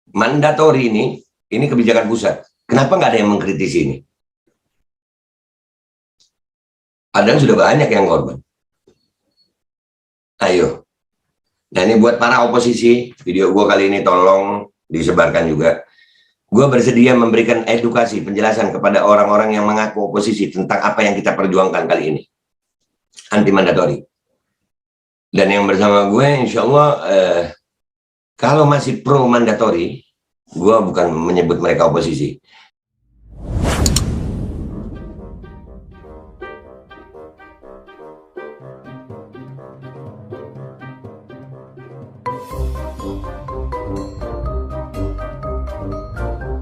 Mandatori ini kebijakan pusat. Kenapa nggak ada yang mengkritisi ini? Padahal sudah banyak yang korban. Ayo. Nah ini buat para oposisi, video gue kali ini tolong disebarkan juga. Gue bersedia memberikan edukasi, penjelasan kepada orang-orang yang mengaku oposisi tentang apa yang kita perjuangkan kali ini. Anti mandatori. Dan yang bersama gue, insya Allah, kalau masih pro mandatori, gue bukan menyebut mereka oposisi.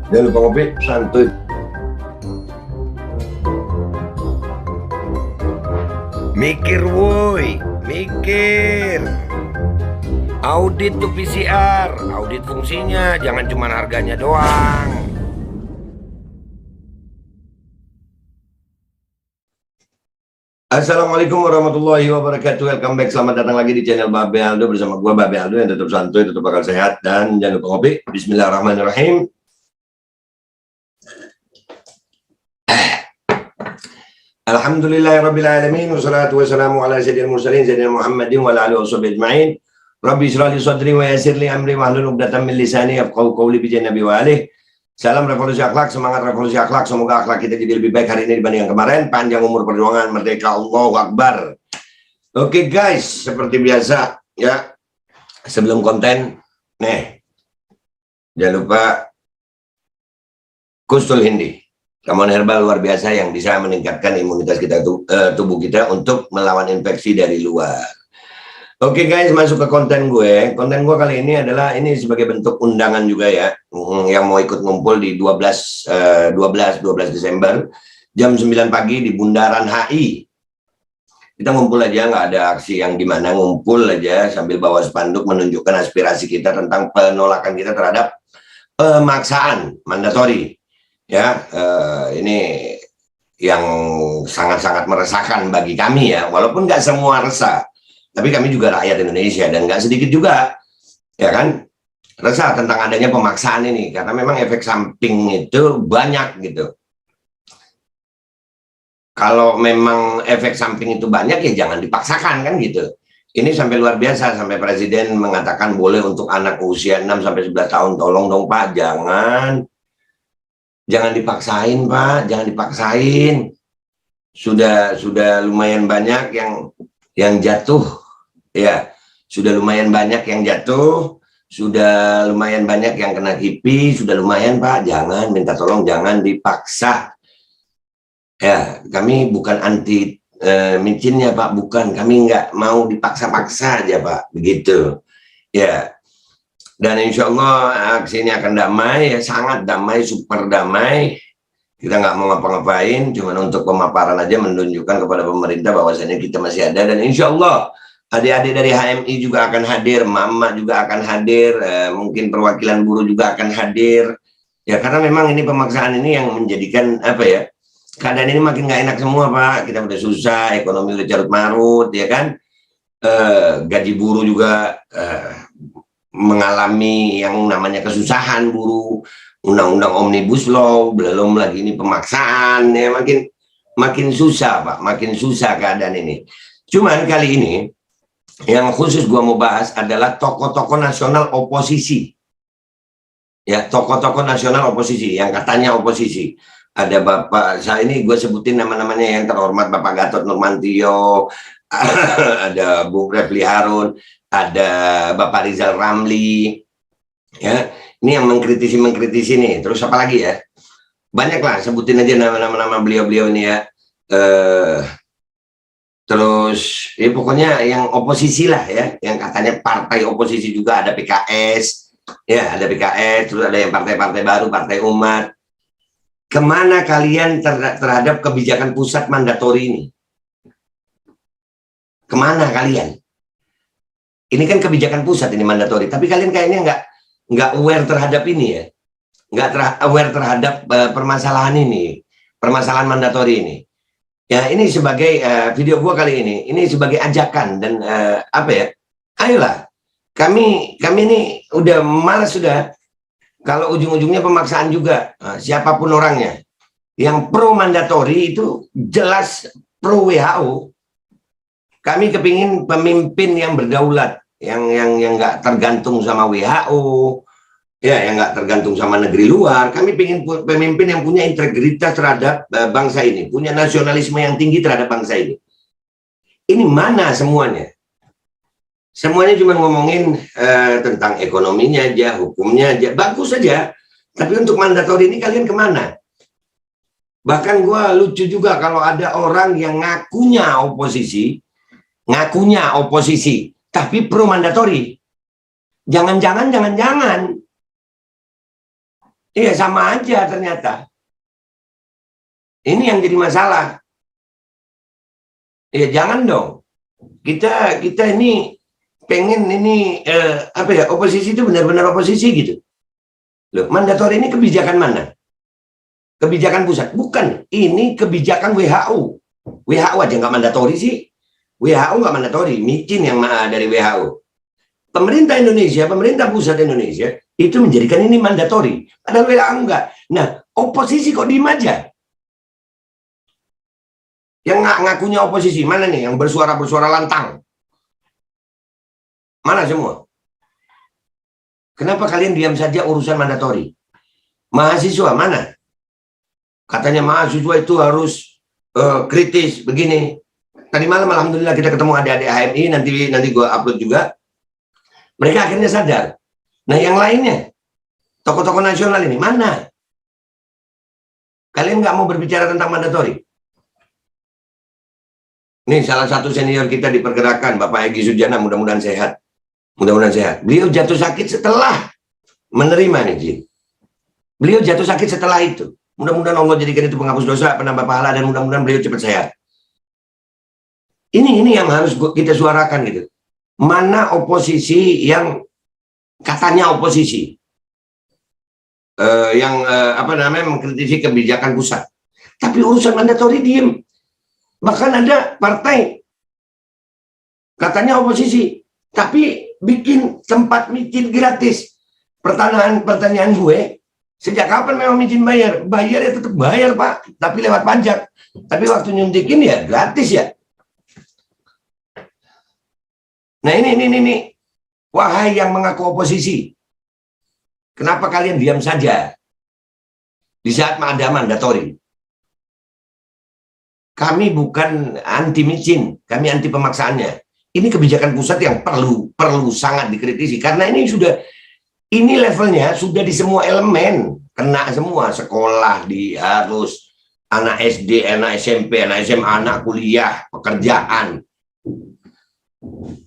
Jangan lupa ngopi, santuy. Mikir woi, mikir. Audit tuh PCR, audit fungsinya, jangan cuma harganya doang. Assalamualaikum warahmatullahi wabarakatuh. Welcome back, selamat datang lagi di channel Babe Aldo bersama gue Babe Aldo yang tetap santuy, tetap bakal sehat, dan jangan lupa ngopi. Bismillahirrahmanirrahim. Alhamdulillahirrabbilalamin. Wassalatu wassalamu ala sayyidil mursalin sayyidina Muhammadin wa ala alihi washabihi ajma'in. Rabbi shrah li sadri wa yassir li amri wahlul 'uqdatam min lisani yafqahu qawli bi Nabi wa alihi. Salam revolusi akhlak, semangat revolusi akhlak. Semoga akhlak kita jadi lebih baik hari ini dibanding yang kemarin. Panjang umur perjuangan, merdeka, Allahu Akbar. Oke guys, seperti biasa ya, sebelum konten nih, jangan lupa Kustul Hindi, ramuan herbal luar biasa yang bisa meningkatkan imunitas kita, tubuh kita untuk melawan infeksi dari luar. Oke guys, masuk ke konten gue. Konten gue kali ini adalah ini sebagai bentuk undangan juga ya, yang mau ikut ngumpul di 12 Desember jam 9 pagi di Bundaran HI. Kita ngumpul aja, nggak ada aksi yang gimana, ngumpul aja sambil bawa spanduk menunjukkan aspirasi kita tentang penolakan kita terhadap pemaksaan mandatori. Ya, ini yang sangat-sangat meresahkan bagi kami ya, walaupun nggak semua resah, tapi kami juga rakyat Indonesia dan nggak sedikit juga, ya kan, resah tentang adanya pemaksaan ini, karena memang efek samping itu banyak gitu. Kalau memang efek samping itu banyak ya jangan dipaksakan kan gitu. Ini sampai luar biasa, sampai Presiden mengatakan boleh untuk anak usia 6-11 tahun, tolong dong Pak, jangan dipaksain Pak, jangan dipaksain. Sudah lumayan banyak yang jatuh ya, sudah lumayan banyak yang jatuh, sudah lumayan banyak yang kena kipi, sudah lumayan Pak, jangan, minta tolong jangan dipaksa. Ya, kami bukan anti micinnya Pak, bukan, kami nggak mau dipaksa-paksa aja Pak, begitu ya. Dan insya Allah aksi ini akan damai, ya, sangat damai, super damai. Kita nggak mau ngapa-ngapain, cuma untuk pemaparan aja, menunjukkan kepada pemerintah bahwasannya kita masih ada. Dan insya Allah adik-adik dari HMI juga akan hadir, mama juga akan hadir, mungkin perwakilan buruh juga akan hadir. Ya karena memang ini pemaksaan ini yang menjadikan apa ya, keadaan ini makin nggak enak semua Pak. Kita udah susah, ekonomi udah carut marut, ya kan. Gaji buruh juga mengalami yang namanya kesusahan buruh, undang-undang omnibus law, belum lagi ini pemaksaan, ya makin susah Pak, makin susah keadaan ini. Cuman kali ini yang khusus gua mau bahas adalah tokoh-tokoh nasional oposisi, ya, tokoh-tokoh nasional oposisi yang katanya oposisi. Ada Bapak, saya ini gue sebutin nama-namanya yang terhormat, Bapak Gatot Nurmantio, ada Bung Refli Harun, ada Bapak Rizal Ramli, ya, ini yang mengkritisi nih. Terus apa lagi ya? Banyak lah, sebutin aja nama-nama beliau-beliau ini ya. Terus ya pokoknya yang oposisi lah ya, yang katanya partai oposisi juga, ada PKS, ya ada PKS, terus ada yang partai-partai baru, Partai Umat. Kemana kalian terhadap kebijakan pusat mandatori ini? Kemana kalian? Ini kan kebijakan pusat ini mandatori, tapi kalian kayaknya nggak aware terhadap ini ya, nggak aware terhadap permasalahan ini, permasalahan mandatori ini. Ya ini sebagai video gua kali ini sebagai ajakan dan apa ya? Ayolah, kami ini udah malas sudah. kalau ujung-ujungnya pemaksaan juga, siapapun orangnya, yang pro mandatori itu jelas pro WHO. Kami kepingin pemimpin yang berdaulat, yang nggak tergantung sama WHO, ya, yang nggak tergantung sama negeri luar. Kami ingin pemimpin yang punya integritas terhadap bangsa ini, punya nasionalisme yang tinggi terhadap bangsa ini. Ini mana semuanya? Semuanya cuma ngomongin tentang ekonominya aja, hukumnya aja, bagus saja. Tapi untuk mandatori ini kalian kemana? Bahkan gue lucu juga kalau ada orang yang ngakunya oposisi, tapi pro mandatori. Jangan-jangan, iya sama aja ternyata. Ini yang jadi masalah. Ya jangan dong. Kita ini pengen ini oposisi itu benar-benar oposisi gitu. Loh, mandatori ini kebijakan mana? Kebijakan pusat? Bukan. Ini kebijakan WHO. WHO aja nggak mandatori sih. WHO nggak mandatori, micin yang dari WHO. Pemerintah Indonesia, pemerintah pusat Indonesia itu menjadikan ini mandatori. Padahal WHO enggak. Nah, oposisi kok diem aja? Yang ngakunya oposisi, mana nih? Yang bersuara lantang. Mana semua? Kenapa kalian diam saja urusan mandatori? Mahasiswa mana? Katanya mahasiswa itu harus kritis begini. Tadi malam alhamdulillah kita ketemu adik-adik HMI, nanti gue upload juga. Mereka akhirnya sadar. Nah yang lainnya, tokoh-tokoh nasional ini mana? Kalian nggak mau berbicara tentang mandatori? Nih salah satu senior kita di pergerakan, Bapak Egy Sujana, mudah-mudahan sehat. Mudah-mudahan sehat. Beliau jatuh sakit setelah menerima nih, Jin. Beliau jatuh sakit setelah itu. Mudah-mudahan Allah jadikan itu penghapus dosa, penambah pahala, dan mudah-mudahan beliau cepat sehat. Ini yang harus kita suarakan gitu. Mana oposisi yang katanya oposisi, mengkritisi kebijakan pusat, tapi urusan mandatori diem. Bahkan ada partai katanya oposisi, tapi bikin tempat micin gratis. Pertanyaan gue, sejak kapan memang micin bayar? Bayar ya tetap bayar Pak, tapi lewat pajak. Tapi waktu nyuntikin ya gratis ya. Nah ini, wahai yang mengaku oposisi, kenapa kalian diam saja di saat ada mandatori? Kami bukan anti micin, kami anti pemaksaannya. Ini kebijakan pusat yang perlu sangat dikritisi, karena ini levelnya sudah di semua elemen, kena semua. Sekolah harus anak SD, anak SMP, anak SMA, anak kuliah, pekerjaan.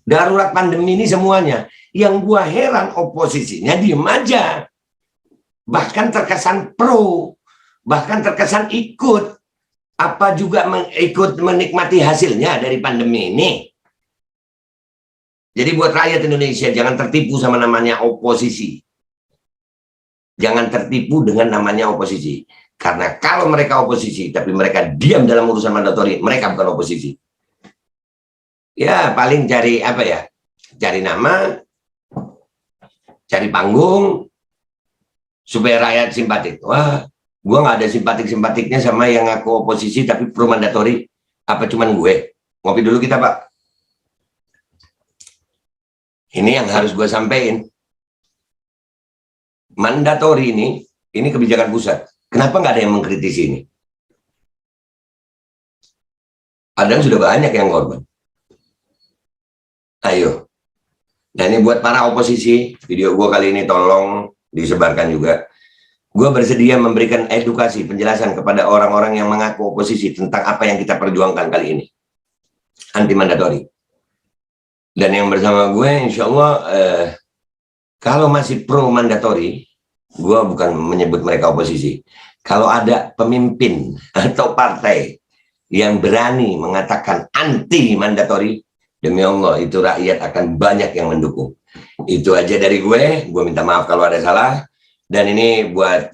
Darurat pandemi ini semuanya. Yang gua heran oposisinya diem aja. Bahkan terkesan pro, bahkan terkesan ikut. Apa juga ikut menikmati hasilnya dari pandemi ini. Jadi buat rakyat Indonesia jangan tertipu sama namanya oposisi. Jangan tertipu dengan namanya oposisi. Karena kalau mereka oposisi tapi mereka diam dalam urusan mandatori, mereka bukan oposisi. Ya paling cari apa ya, cari nama, cari panggung supaya rakyat simpatik. Wah, gua nggak ada simpatiknya sama yang ngaku oposisi tapi pro mandatori. Apa cuman gue? Ngopi dulu kita Pak. Ini yang harus gue sampaikan. Mandatori ini kebijakan pusat. Kenapa nggak ada yang mengkritisi ini? Padahal sudah banyak yang korban. Ayo. Nah ini buat para oposisi, video gue kali ini tolong disebarkan juga. Gue bersedia memberikan edukasi, penjelasan kepada orang-orang yang mengaku oposisi tentang apa yang kita perjuangkan kali ini. Anti mandatori. Dan yang bersama gue, insya Allah, kalau masih pro mandatori, gue bukan menyebut mereka oposisi. Kalau ada pemimpin atau partai yang berani mengatakan anti mandatori, demi Allah, itu rakyat akan banyak yang mendukung. Itu aja dari gue minta maaf kalau ada salah. Dan ini buat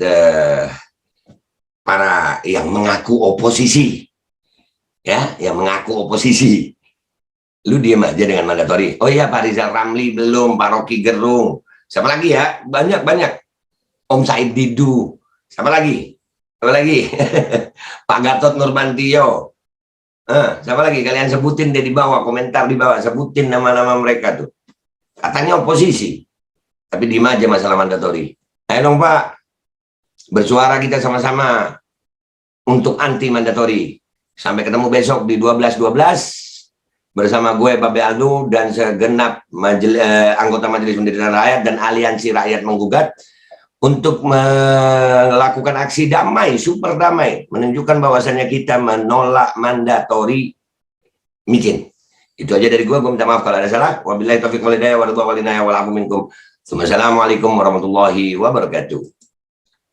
para yang mengaku oposisi. Ya, yang mengaku oposisi. Lu diem aja dengan mandatori. Oh iya, Pak Rizal Ramli belum, Pak Rocky Gerung. Siapa lagi ya? Banyak. Om Said Didu, siapa lagi? Siapa lagi? Pak Gatot Nurmantio. Siapa lagi? Kalian sebutin deh di bawah, komentar di bawah, sebutin nama-nama mereka tuh. Katanya oposisi, tapi diem aja masalah mandatori. Ayo dong Pak, bersuara kita sama-sama untuk anti mandatori. Sampai ketemu besok di 12.12 bersama gue Babe Aldo dan segenap anggota Majelis Pendirian Rakyat dan Aliansi Rakyat Menggugat untuk melakukan aksi damai, super damai, menunjukkan bahwasannya kita menolak mandatori miskin. Itu aja dari gue minta maaf kalau ada salah. Wabillahi taufiq wal hidayah wa ridha wal inayah wal afu minkum. Assalamualaikum warahmatullahi wabarakatuh.